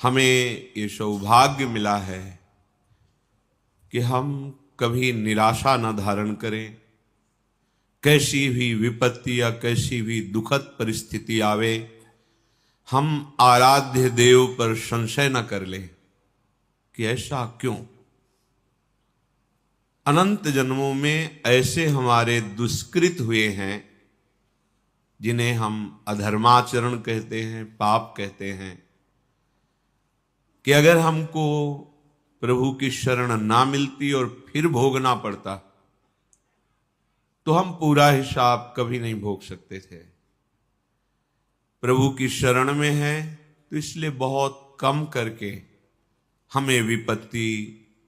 हमें ये सौभाग्य मिला है कि हम कभी निराशा न धारण करें। कैसी भी विपत्ति या कैसी भी दुखद परिस्थिति आवे, हम आराध्य देव पर संशय न कर ले कि ऐसा क्यों। अनंत जन्मों में ऐसे हमारे दुष्कृत हुए हैं जिन्हें हम अधर्माचरण कहते हैं, पाप कहते हैं, कि अगर हमको प्रभु की शरण ना मिलती और फिर भोगना पड़ता तो हम पूरा हिसाब कभी नहीं भोग सकते थे। प्रभु की शरण में है तो इसलिए बहुत कम करके हमें विपत्ति,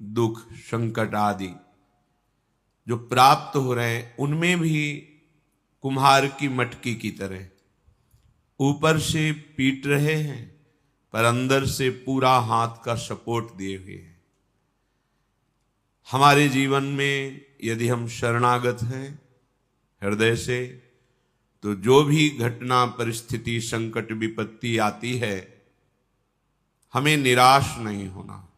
दुख, संकट आदि जो प्राप्त हो रहे हैं उनमें भी कुम्हार की मटकी की तरह ऊपर से पीट रहे हैं पर अंदर से पूरा हाथ का सपोर्ट दिए हुए हैं। हमारे जीवन में यदि हम शरणागत हैं हृदय से, तो जो भी घटना, परिस्थिति, संकट, विपत्ति आती है हमें निराश नहीं होना।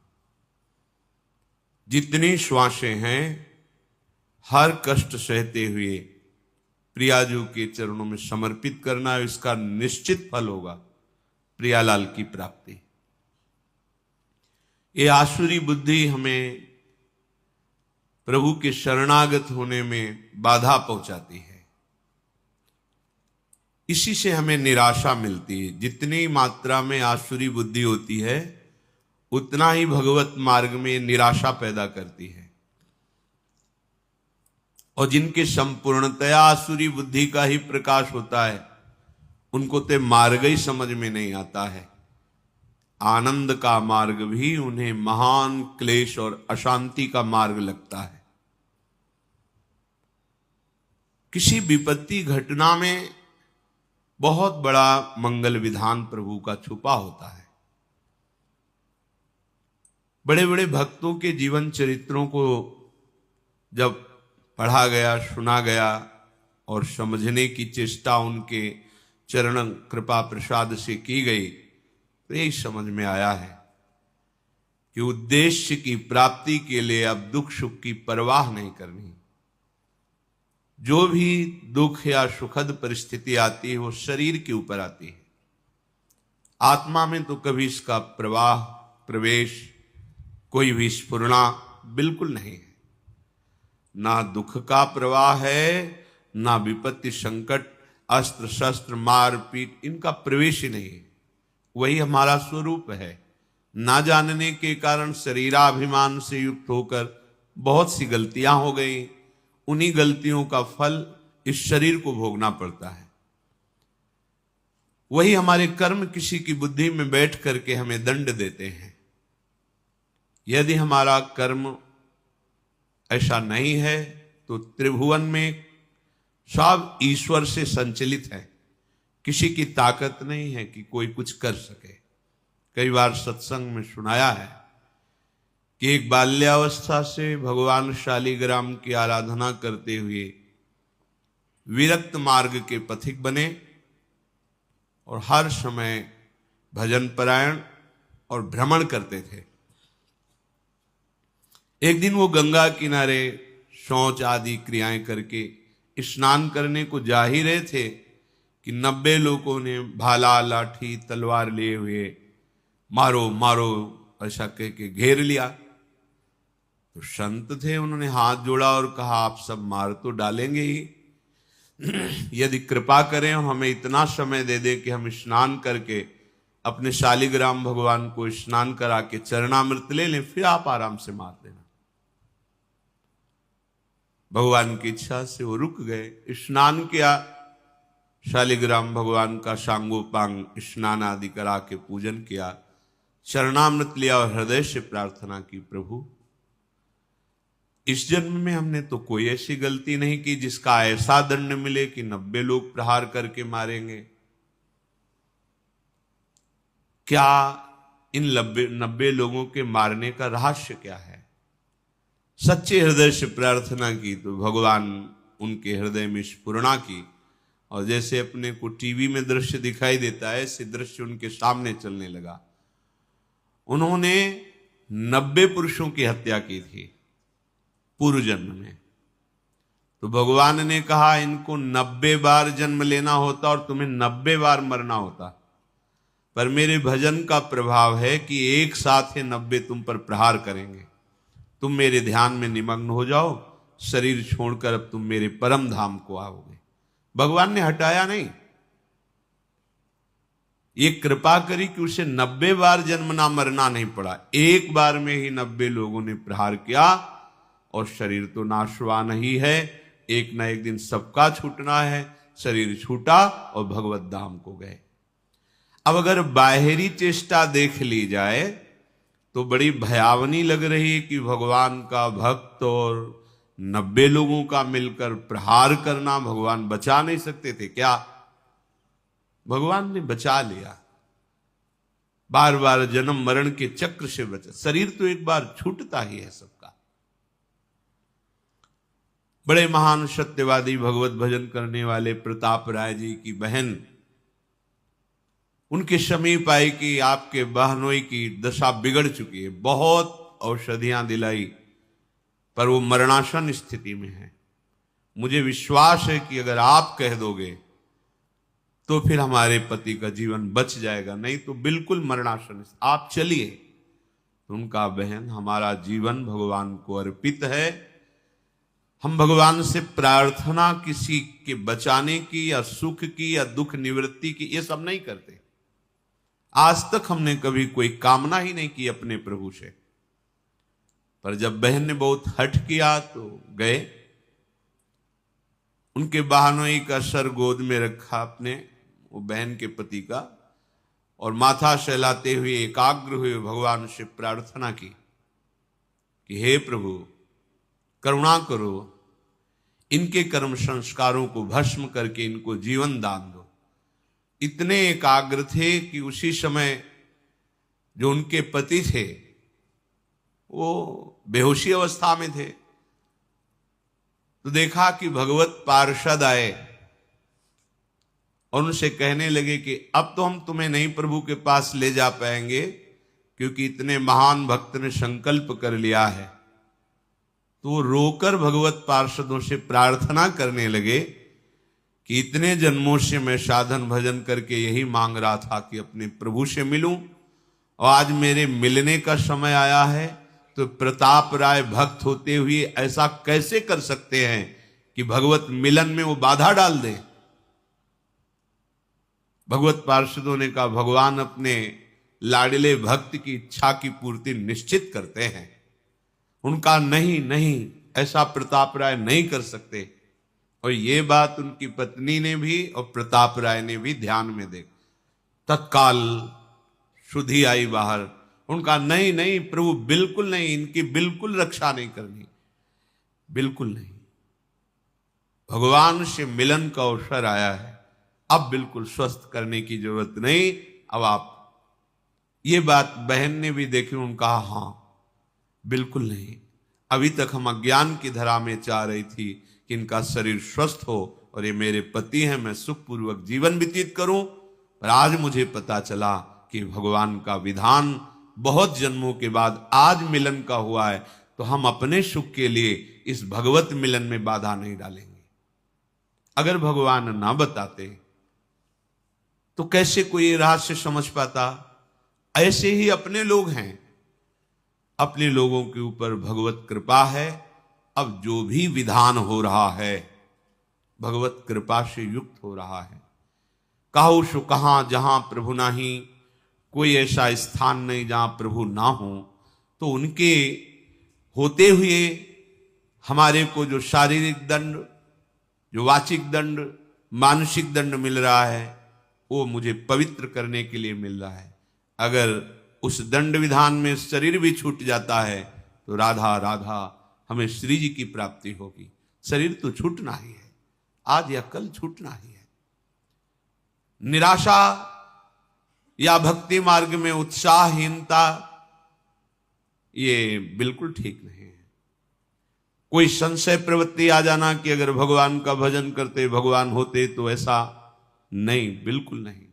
जितनी श्वासें हैं हर कष्ट सहते हुए प्रियाजू के चरणों में समर्पित करना, इसका निश्चित फल होगा प्रियालाल की प्राप्ति। ये आसुरी बुद्धि हमें प्रभु के शरणागत होने में बाधा पहुंचाती है। इसी से हमें निराशा मिलती है। जितनी मात्रा में आसुरी बुद्धि होती है उतना ही भगवत मार्ग में निराशा पैदा करती है। और जिनके संपूर्णतया आसुरी बुद्धि का ही प्रकाश होता है उनको तो मार्ग ही समझ में नहीं आता है। आनंद का मार्ग भी उन्हें महान क्लेश और अशांति का मार्ग लगता है। किसी विपत्ति घटना में बहुत बड़ा मंगल विधान प्रभु का छुपा होता है। बड़े बड़े भक्तों के जीवन चरित्रों को जब पढ़ा गया, सुना गया और समझने की चेष्टा उनके चरण कृपा प्रसाद से की गई तो यही समझ में आया है कि उद्देश्य की प्राप्ति के लिए अब दुख सुख की परवाह नहीं करनी। जो भी दुख या सुखद परिस्थिति आती है वो शरीर के ऊपर आती है, आत्मा में तो कभी इसका प्रवाह, प्रवेश, कोई भी स्फुरना बिल्कुल नहीं है। ना दुख का प्रवाह है, ना विपत्ति, संकट, अस्त्र शस्त्र, मार पीट, इनका प्रवेश ही नहीं है। वही हमारा स्वरूप है। ना जानने के कारण शरीराभिमान से युक्त होकर बहुत सी गलतियां हो गई। उन्हीं गलतियों का फल इस शरीर को भोगना पड़ता है। वही हमारे कर्म किसी की बुद्धि में बैठ करके हमें दंड देते हैं। यदि हमारा कर्म ऐसा नहीं है तो त्रिभुवन में सब ईश्वर से संचलित है। किसी की ताकत नहीं है कि कोई कुछ कर सके। कई बार सत्संग में सुनाया है कि एक बाल्यावस्था से भगवान शालिग्राम की आराधना करते हुए विरक्त मार्ग के पथिक बने और हर समय भजन परायण और भ्रमण करते थे। एक दिन वो गंगा किनारे शौच आदि क्रियाएं करके स्नान करने को जा ही रहे थे कि 90 लोगों ने भाला, लाठी, तलवार लिए हुए मारो मारो ऐसा कह के घेर लिया। तो संत थे, उन्होंने हाथ जोड़ा और कहा आप सब मार तो डालेंगे ही, यदि कृपा करें हमें इतना समय दे दे कि हम स्नान करके अपने शालिग्राम भगवान को स्नान करा के चरणामृत ले लें, फिर आप आराम से मार देना। भगवान की इच्छा से वो रुक गए, स्नान किया, शालिग्राम भगवान का सांगोपांग स्नान आदि करा के पूजन किया, चरणामृत लिया और हृदय से प्रार्थना की, प्रभु इस जन्म में हमने तो कोई ऐसी गलती नहीं की जिसका ऐसा दंड मिले कि 90 लोग प्रहार करके मारेंगे। क्या इन 90 लोगों के मारने का रहस्य क्या है? सच्चे हृदय से प्रार्थना की तो भगवान उनके हृदय में स्फुरणा की और जैसे अपने को टीवी में दृश्य दिखाई देता है ऐसे दृश्य उनके सामने चलने लगा। उन्होंने 90 पुरुषों की हत्या की थी पूर्व जन्म में। तो भगवान ने कहा इनको 90 बार जन्म लेना होता और तुम्हें 90 बार मरना होता, पर मेरे भजन का प्रभाव है कि एक साथ ही 90 तुम पर प्रहार करेंगे। तुम मेरे ध्यान में निमग्न हो जाओ, शरीर छोड़कर अब तुम मेरे परम धाम को आओगे। भगवान ने हटाया नहीं, ये कृपा करी कि उसे 90 बार जन्मना मरना नहीं पड़ा। एक बार में ही 90 लोगों ने प्रहार किया और शरीर तो नाशवान ही है, एक ना एक दिन सबका छूटना है। शरीर छूटा और भगवत धाम को गए। अब अगर बाहरी चेष्टा देख ली जाए तो बड़ी भयावनी लग रही है कि भगवान का भक्त और 90 लोगों का मिलकर प्रहार करना, भगवान बचा नहीं सकते थे क्या? भगवान ने बचा लिया। बार बार जन्म मरण के चक्र से बचा। शरीर तो एक बार छूटता ही है सबका। बड़े महान सत्यवादी भगवत भजन करने वाले प्रताप राय जी की बहन उनके समीप आई कि आपके बहनोई की दशा बिगड़ चुकी है, बहुत औषधियां दिलाई पर वो मरणासन स्थिति में है। मुझे विश्वास है कि अगर आप कह दोगे तो फिर हमारे पति का जीवन बच जाएगा, नहीं तो बिल्कुल मरणासन, आप चलिए। तो उनका बहन हमारा जीवन भगवान को अर्पित है, हम भगवान से प्रार्थना किसी के बचाने की या सुख की या दुख निवृत्ति की ये सब नहीं करते। आज तक हमने कभी कोई कामना ही नहीं की अपने प्रभु से। पर जब बहन ने बहुत हठ किया तो गए, उनके बहनोई का सर गोद में रखा अपने, वो बहन के पति का, और माथा सहलाते हुए एकाग्र हुए भगवान से प्रार्थना की कि हे प्रभु करुणा करो, इनके कर्म संस्कारों को भस्म करके इनको जीवन दान दो। इतने एकाग्र थे कि उसी समय जो उनके पति थे वो बेहोशी अवस्था में थे। तो देखा कि भगवत पार्षद आए और उनसे कहने लगे कि अब तो हम तुम्हें नहीं प्रभु के पास ले जा पाएंगे, क्योंकि इतने महान भक्त ने संकल्प कर लिया है। तो वो रोकर भगवत पार्षदों से प्रार्थना करने लगे कि इतने जन्मों से मैं साधन भजन करके यही मांग रहा था कि अपने प्रभु से मिलूं, और आज मेरे मिलने का समय आया है। तो प्रताप राय भक्त होते हुए ऐसा कैसे कर सकते हैं कि भगवत मिलन में वो बाधा डाल दें? भगवत पार्षदों ने कहा भगवान अपने लाडले भक्त की इच्छा की पूर्ति निश्चित करते हैं। उनका नहीं नहीं, ऐसा प्रताप राय नहीं कर सकते। और ये बात उनकी पत्नी ने भी और प्रताप राय ने भी ध्यान में देखा। तत्काल शुद्धि आई बाहर। उनका नहीं नहीं प्रभु बिल्कुल नहीं, इनकी बिल्कुल रक्षा नहीं करनी, बिल्कुल नहीं। भगवान से मिलन का अवसर आया है, अब बिल्कुल स्वस्थ करने की जरूरत नहीं। अब आप, ये बात बहन ने भी देखी, उन्होंने कहा हाँ बिल्कुल नहीं। अभी तक हम अज्ञान की धरा में चाह रही थी कि इनका शरीर स्वस्थ हो और ये मेरे पति हैं, मैं सुखपूर्वक जीवन व्यतीत करूं, पर आज मुझे पता चला कि भगवान का विधान बहुत जन्मों के बाद आज मिलन का हुआ है, तो हम अपने सुख के लिए इस भगवत मिलन में बाधा नहीं डालेंगे। अगर भगवान ना बताते तो कैसे कोई रहस्य समझ पाता? ऐसे ही अपने लोग हैं, अपने लोगों के ऊपर भगवत कृपा है। अब जो भी विधान हो रहा है भगवत कृपा से युक्त हो रहा है। कहो सो कहां जहां प्रभु नाही, कोई ऐसा स्थान नहीं जहां प्रभु ना हो। तो उनके होते हुए हमारे को जो शारीरिक दंड, जो वाचिक दंड, मानसिक दंड मिल रहा है, वो मुझे पवित्र करने के लिए मिल रहा है। अगर उस दंड विधान में शरीर भी छूट जाता है तो राधा राधा हमें श्री जी की प्राप्ति होगी। शरीर तो छूटना ही है, आज या कल छूटना ही है। निराशा या भक्ति मार्ग में उत्साहहीनता ये बिल्कुल ठीक नहीं है। कोई संशय प्रवृत्ति आ जाना कि अगर भगवान का भजन करते भगवान होते, तो ऐसा नहीं, बिल्कुल नहीं।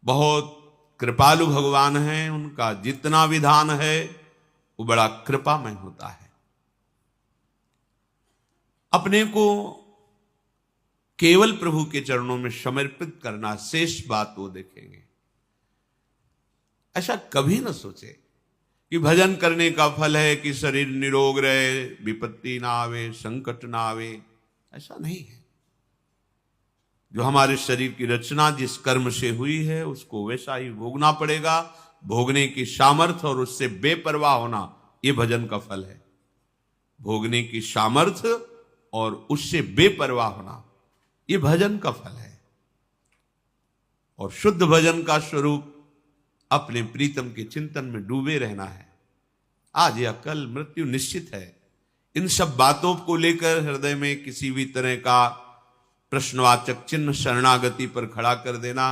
बहुत कृपालु भगवान हैं, उनका जितना विधान है वो बड़ा कृपामय होता है। अपने को केवल प्रभु के चरणों में समर्पित करना, शेष बात वो देखेंगे। ऐसा कभी न सोचे कि भजन करने का फल है कि शरीर निरोग रहे, विपत्ति ना आवे, संकट ना आवे। ऐसा नहीं है। जो हमारे शरीर की रचना जिस कर्म से हुई है उसको वैसा ही भोगना पड़ेगा। भोगने की सामर्थ्य और उससे बेपरवाह होना, ये भजन का फल है। भोगने की सामर्थ्य और उससे बेपरवाह होना, ये भजन का फल है। और शुद्ध भजन का स्वरूप अपने प्रीतम के चिंतन में डूबे रहना है। आज या कल मृत्यु निश्चित है। इन सब बातों को लेकर हृदय में किसी भी तरह का प्रश्नवाचक चिन्ह शरणागति पर खड़ा कर देना,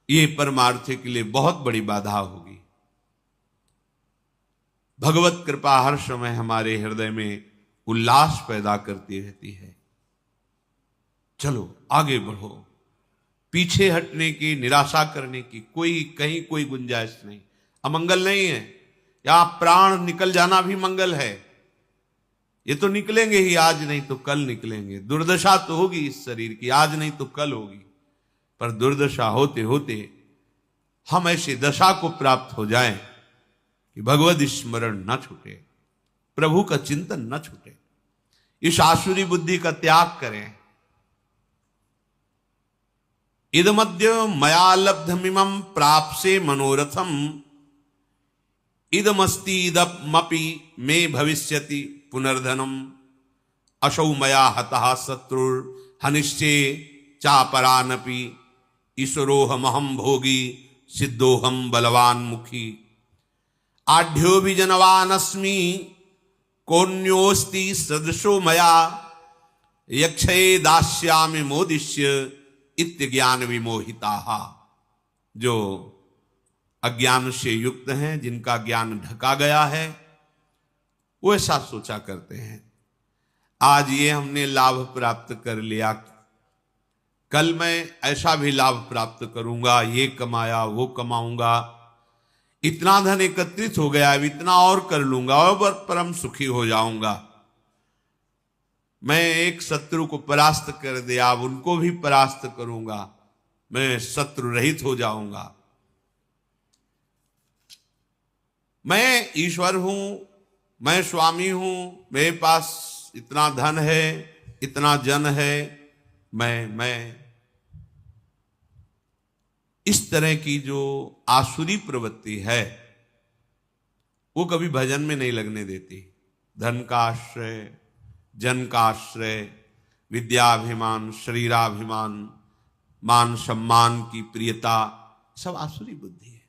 ये परमार्थ के लिए बहुत बड़ी बाधा होगी। भगवत कृपा हर समय हमारे हृदय में उल्लास पैदा करती रहती है। चलो आगे बढ़ो, पीछे हटने की, निराशा करने की कहीं कोई गुंजाइश नहीं। अमंगल नहीं है, या प्राण निकल जाना भी मंगल है। ये तो निकलेंगे ही, आज नहीं तो कल निकलेंगे। दुर्दशा तो होगी इस शरीर की, आज नहीं तो कल होगी। पर दुर्दशा होते होते हम ऐसी दशा को प्राप्त हो जाएं कि भगवद स्मरण न छूटे, प्रभु का चिंतन न छूटे। इस आसुरी बुद्धि का त्याग करें। इदमद्य मया लब्धमिमं प्राप्से मनोरथम, इदमस्ति इदमपि मे भविष्यति पुनर्धनम, असौ मया हतः शत्रुर हनिश्चे चापरानपि, ईश्वरोहमहं भोगी सिद्धोहम बलवान मुखी, आढ्यो भी जनवानस्मि कोन्योस्ति सदृशो मया, यक्षये दास्यामि मोदिष्य इत्यज्ञान विमोहिता। जो अज्ञान से युक्त हैं, जिनका ज्ञान ढका गया है, वो ऐसा सोचा करते हैं आज ये हमने लाभ प्राप्त कर लिया, कल मैं ऐसा भी लाभ प्राप्त करूंगा, ये कमाया वो कमाऊंगा, इतना धन एकत्रित हो गया, अब इतना और कर लूंगा और परम सुखी हो जाऊंगा। मैं एक शत्रु को परास्त कर दिया, अब उनको भी परास्त करूंगा, मैं शत्रु रहित हो जाऊंगा। मैं ईश्वर हूं, मैं स्वामी हूं, मेरे पास इतना धन है, इतना जन है, मैं इस तरह की जो आसुरी प्रवृत्ति है वो कभी भजन में नहीं लगने देती। धन का आश्रय, जन का आश्रय, विद्याभिमान, शरीराभिमान, मान सम्मान की प्रियता, सब आसुरी बुद्धि है।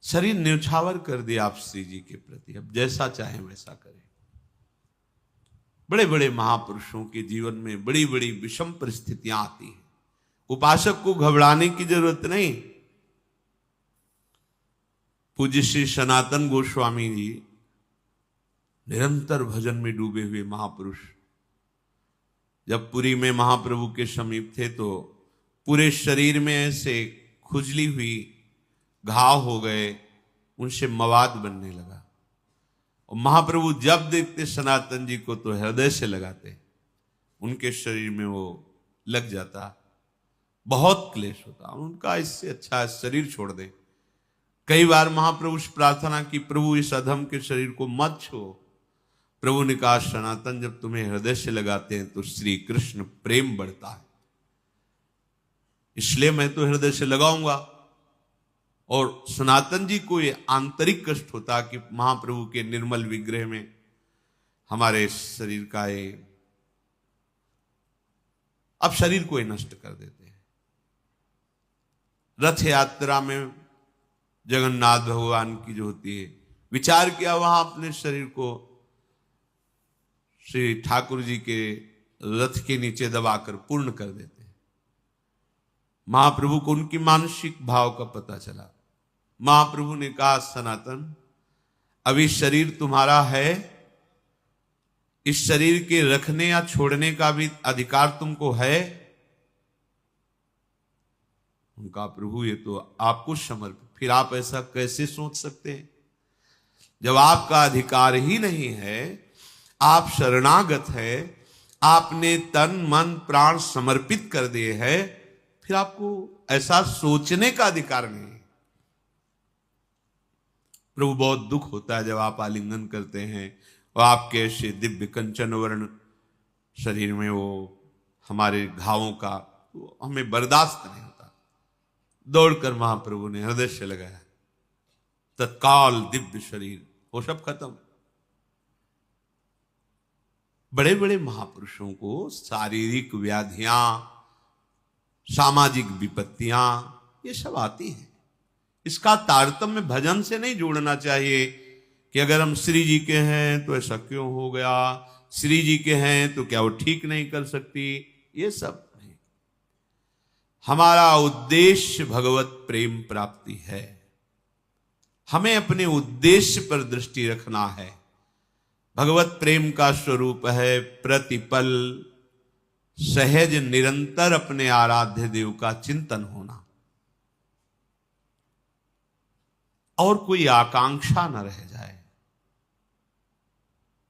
शरीर न्यौछावर कर दिया आप श्री जी के प्रति, अब जैसा चाहे वैसा करें। बड़े बड़े महापुरुषों के जीवन में बड़ी बड़ी विषम परिस्थितियां आती हैं। उपासक को घबराने की जरूरत नहीं। पूज्य श्री सनातन गोस्वामी जी निरंतर भजन में डूबे हुए महापुरुष, जब पुरी में महाप्रभु के समीप थे तो पूरे शरीर में ऐसे खुजली हुई, घाव हो गए, उनसे मवाद बनने लगा। और महाप्रभु जब देखते सनातन जी को तो हृदय से लगाते, उनके शरीर में वो लग जाता, बहुत क्लेश होता उनका। इससे अच्छा शरीर छोड़ दे। कई बार महाप्रभु से प्रार्थना की, प्रभु इस अधम के शरीर को मत छो। प्रभु ने कहा, सनातन जब तुम्हें हृदय से लगाते हैं तो श्री कृष्ण प्रेम बढ़ता है, इसलिए मैं तो हृदय से लगाऊंगा। और सनातन जी को ये आंतरिक कष्ट होता कि महाप्रभु के निर्मल विग्रह में हमारे शरीर का ये, अब शरीर को ये नष्ट कर देते हैं। रथ यात्रा में जगन्नाथ भगवान की जो होती है, विचार किया वहां अपने शरीर को श्री ठाकुर जी के रथ के नीचे दबाकर पूर्ण कर देते हैं। महाप्रभु को उनकी मानसिक भाव का पता चला। महाप्रभु ने कहा, सनातन अभी शरीर तुम्हारा है, इस शरीर के रखने या छोड़ने का भी अधिकार तुमको है। उनका प्रभु ये तो आपको समर्पित। फिर आप ऐसा कैसे सोच सकते हैं? जब आपका अधिकार ही नहीं है, आप शरणागत है, आपने तन मन प्राण समर्पित कर दिए हैं, फिर आपको ऐसा सोचने का अधिकार नहीं है। प्रभु बहुत दुख होता है जब आप आलिंगन करते हैं और आपके ऐसे दिव्य कंचन वर्ण शरीर में वो हमारे घावों का तो हमें बर्दाश्त नहीं होता। दौड़कर महाप्रभु ने हृदय से लगाया, तत्काल दिव्य शरीर वो सब खत्म। बड़े बड़े महापुरुषों को शारीरिक व्याधियां, सामाजिक विपत्तियां ये सब आती हैं। इसका तारतम्य भजन से नहीं जोड़ना चाहिए कि अगर हम श्री जी के हैं तो ऐसा क्यों हो गया, श्री जी के हैं तो क्या वो ठीक नहीं कर सकती, ये सब नहीं। हमारा उद्देश्य भगवत प्रेम प्राप्ति है। हमें अपने उद्देश्य पर दृष्टि रखना है। भगवत प्रेम का स्वरूप है प्रतिपल सहज निरंतर अपने आराध्य देव का चिंतन होना, और कोई आकांक्षा न रह जाए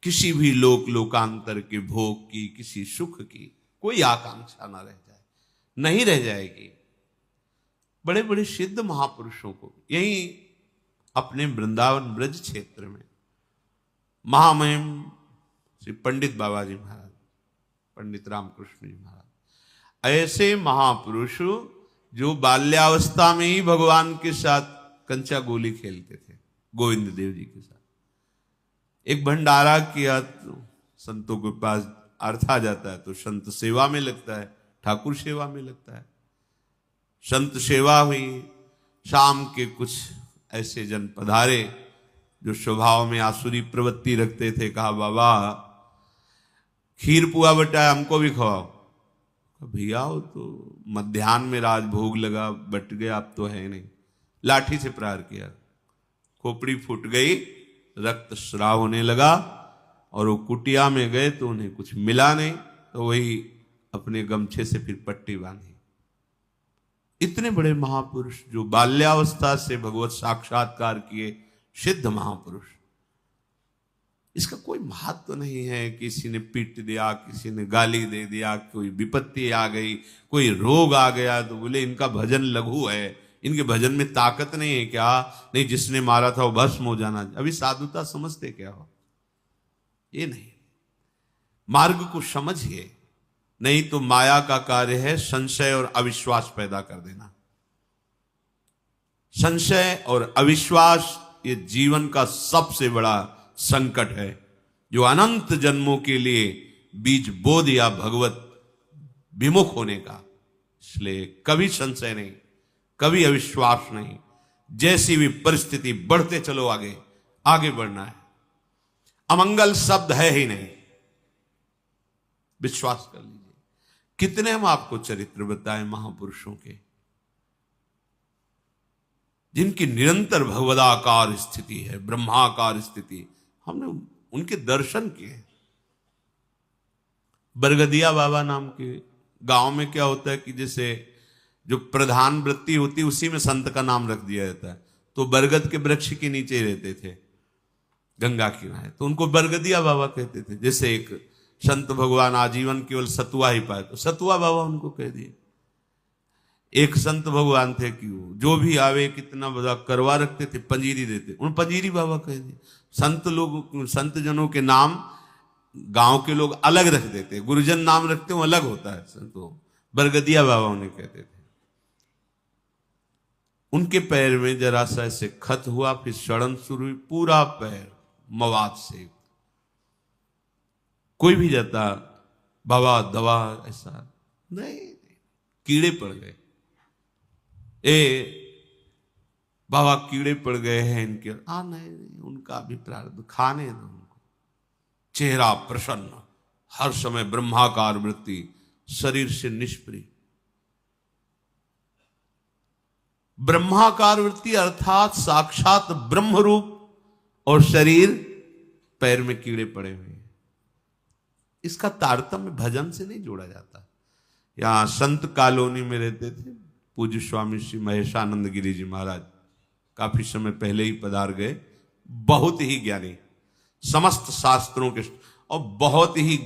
किसी भी लोकांतर के भोग की, किसी सुख की कोई आकांक्षा न रह जाए, नहीं रह जाएगी। बड़े बड़े सिद्ध महापुरुषों को यही अपने वृंदावन ब्रज क्षेत्र में महामहिम श्री पंडित बाबा जी महाराज, पंडित रामकृष्ण जी महाराज, ऐसे महापुरुष जो बाल्यावस्था में ही भगवान के साथ कंचा गोली खेलते थे, गोविंद देव जी के साथ। एक भंडारा किया तो संतों के पास अर्थ आ जाता है तो संत सेवा में लगता है, ठाकुर सेवा में लगता है। संत सेवा हुई, शाम के कुछ ऐसे जन पधारे जो स्वभाव में आसुरी प्रवृत्ति रखते थे। कहा बाबा खीर पुआ बटा हमको भी खवाओ। भैया हो तो मध्याह्न में राजभोग लगा, बट गया, अब तो है नहीं। लाठी से प्रहार किया, खोपड़ी फूट गई, रक्त स्राव होने लगा, और वो कुटिया में गए तो उन्हें कुछ मिला नहीं, तो वही अपने गमछे से फिर पट्टी बांधी। इतने बड़े महापुरुष जो बाल्यावस्था से भगवत साक्षात्कार किए सिद्ध महापुरुष, इसका कोई महत्व नहीं है। किसी ने पीट दिया, किसी ने गाली दे दिया, कोई विपत्ति आ गई, कोई रोग आ गया तो बोले इनका भजन लघु है, इनके भजन में ताकत नहीं है क्या? नहीं, जिसने मारा था वो भस्म हो जाना। अभी साधुता समझते क्या हो? ये नहीं, मार्ग को समझिए, नहीं तो माया का कार्य है संशय और अविश्वास पैदा कर देना। संशय और अविश्वास ये जीवन का सबसे बड़ा संकट है, जो अनंत जन्मों के लिए बीज बो दिया भगवत विमुख होने का। इसलिए कभी संशय नहीं, कभी अविश्वास नहीं। जैसी भी परिस्थिति, बढ़ते चलो आगे, आगे बढ़ना है। अमंगल शब्द है ही नहीं, विश्वास कर लीजिए। कितने हम आपको चरित्र बताएं महापुरुषों के, जिनकी निरंतर भगवदाकार स्थिति है, ब्रह्माकार स्थिति। हमने उनके दर्शन किए। बरगदिया बाबा नाम के गांव में क्या होता है कि जैसे जो प्रधान वृत्ति होती है उसी में संत का नाम रख दिया जाता है। तो बरगद के वृक्ष के नीचे रहते थे, गंगा किनारे, तो उनको बरगदिया बाबा कहते थे। जैसे एक संत भगवान आजीवन केवल सतुआ ही पाए तो सतुआ बाबा उनको कह दिए। एक संत भगवान थे कि वो जो भी आवे कितना बड़ा करवा रखते थे, पंजीरी देते, उन पंजीरी बाबा कह दिए। संत जनों के नाम गांव के लोग अलग रख देते, गुरुजन नाम रखते वो अलग होता है, संतों बरगदिया बाबा उन्हें कहते थे। उनके पैर में जरा सा ऐसे खत हुआ, फिर सड़न शुरू हुई, पूरा पैर मवाद से। कोई भी जाता बाबा दवा, ऐसा नहीं, कीड़े पड़ गए। बाबा कीड़े पड़ गए हैं इनके। नहीं, उनका भी प्रारब्ध, खाने दो उनको। चेहरा प्रसन्न, हर समय ब्रह्माकार वृत्ति, शरीर से निष्प्रिय। ब्रह्माकार वृत्ति अर्थात साक्षात ब्रह्म रूप, और शरीर पैर में कीड़े पड़े हुए हैं। इसका तारतम्य भजन से नहीं जोड़ा जाता। यहां संत कॉलोनी में रहते थे, पूज्य स्वामी श्री महेशानंद गिरी जी महाराज काफी समय पहले ही पधार गए। बहुत ही ज्ञानी, समस्त शास्त्रों के और बहुत ही